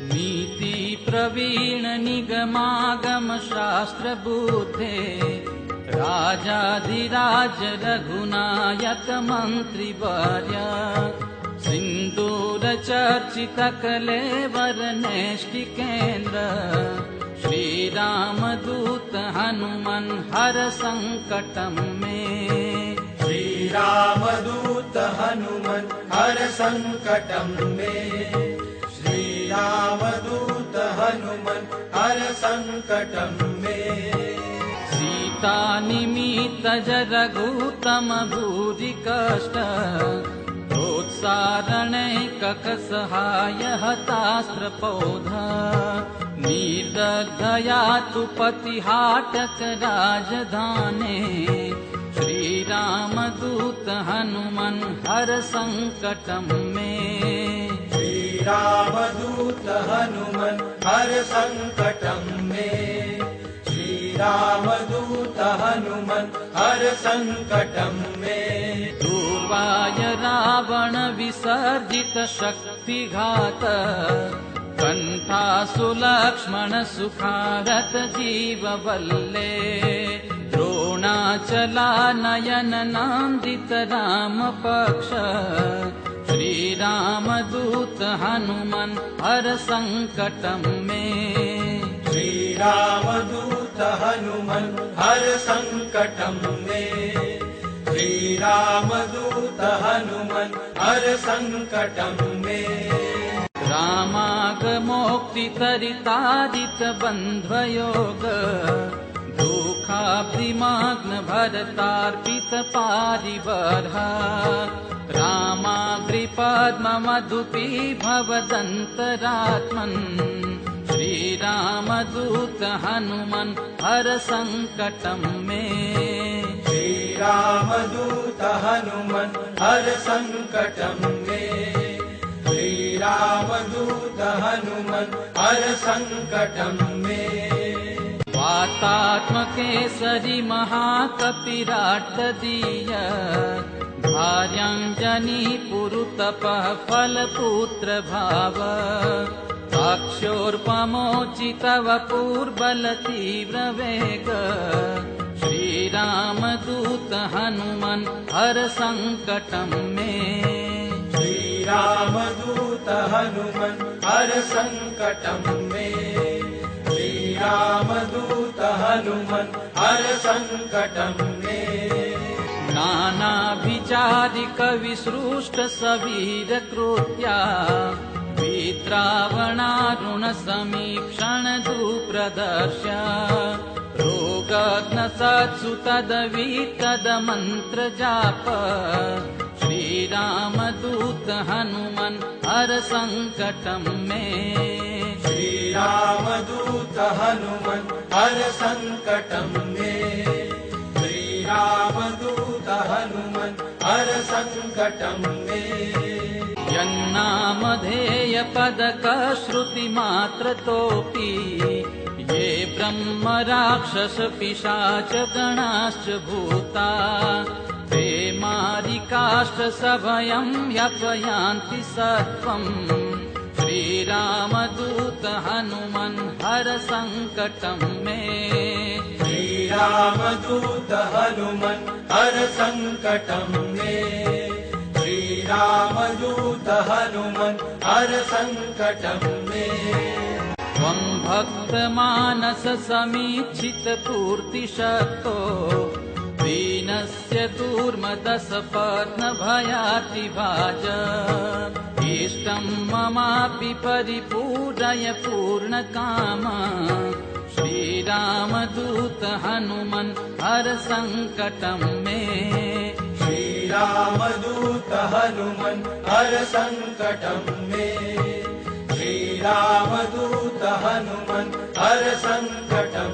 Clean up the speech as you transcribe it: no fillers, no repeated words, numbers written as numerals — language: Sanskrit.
नीति प्रवीण निगमागम शास्त्र बुद्धे राजाधिराज रघुनायक मंत्री वर्य सिंदूर चर्चित कलेवर नैष्ठिकेन्द्र श्री राम दूत हनुमन हर संकटम में। श्री राम दूत हनुमन हर संकटम में। श्री राम दूत हनुमन हर संकटम में। सीता निमित्त रघुतम भूरि कष्ट प्रोत्सारणैकक सहाय हतास्त्र पौधा निर्दग्धया तु पतिहाटक राजधाने श्री राम दूत हनुमन हर संकटम में। श्री राम दूत हनुमन हर संकटम में। श्री राम दूत हनुमन हर संकटम में। दूर्वाय रावण विसर्जित शक्तिघात कंठासु लक्ष्मण सुखारत जीव वल्ले द्रोणाचला नयन नंदित राम पक्ष श्री राम दूत हनुमन हर संकटम में। श्री राम दूत हनुमन हर संकटम में। श्री राम दूत हनुमन हर संकटम में। रामागमोक्तितरितादित बन्ध्वयोग दुःखाब्धिमग्न भरतार्पित पारिबर्ह रामाग्रिपद्ममधुपी भवदन्तरात्मन् श्री रामदूत हनुमन हर संकटम में। श्री रामदूत हनुमन हर संकटम में। श्री रामदूत हनुमन हर संकटम में। वातात्मकेसरि महाकपिराट तदीय भार्यांजनी पुरुतपः फलपुत्र भाव अक्षोर्पमोचितव पूर्बल तीव्र वेग श्री रामदूत हनुमन हर संकटम में। श्री रामदूत हनुमन हर संकटम में। श्री रामदूत हनुमन हर संकटम में। नानाभिचारिक विसृष्ट सवीर कृत्या विद्रावणारुण समीक्षण दुप्रदर्श रोगग्न सत्सु तदवीतद मंत्र जाप श्री रामदूत हनुमन हर संकटम में। श्री रामदूत हनुमन हर संकटम में। श्री रामदूत हनुमन हर संकटम में। यन्नामधेय पदक श्रुति मात्र तोपि ये ब्रह्म राक्षस पिशाच गणाश्च भूता ते मारिकाश्च सभयं यपयान्ति सत्वं श्री रामदूत हनुमन हर संकटम में। श्री रामदूत हनुमन हर संकटम में। श्री रामदूत हनुमन हर संकटम में। त्वं भक्तमानस समीक्षित पूर्ति शक्तो दीनस्य दूर्मदस पत्न भयातिभाज इष्टं ममापि परिपूरय पूर्णकाम श्री रामदूत हनुमन हर संकटम में। श्री रामदूत हनुमन हर संकटम में। श्री रामदूत हनुमन हर संकटम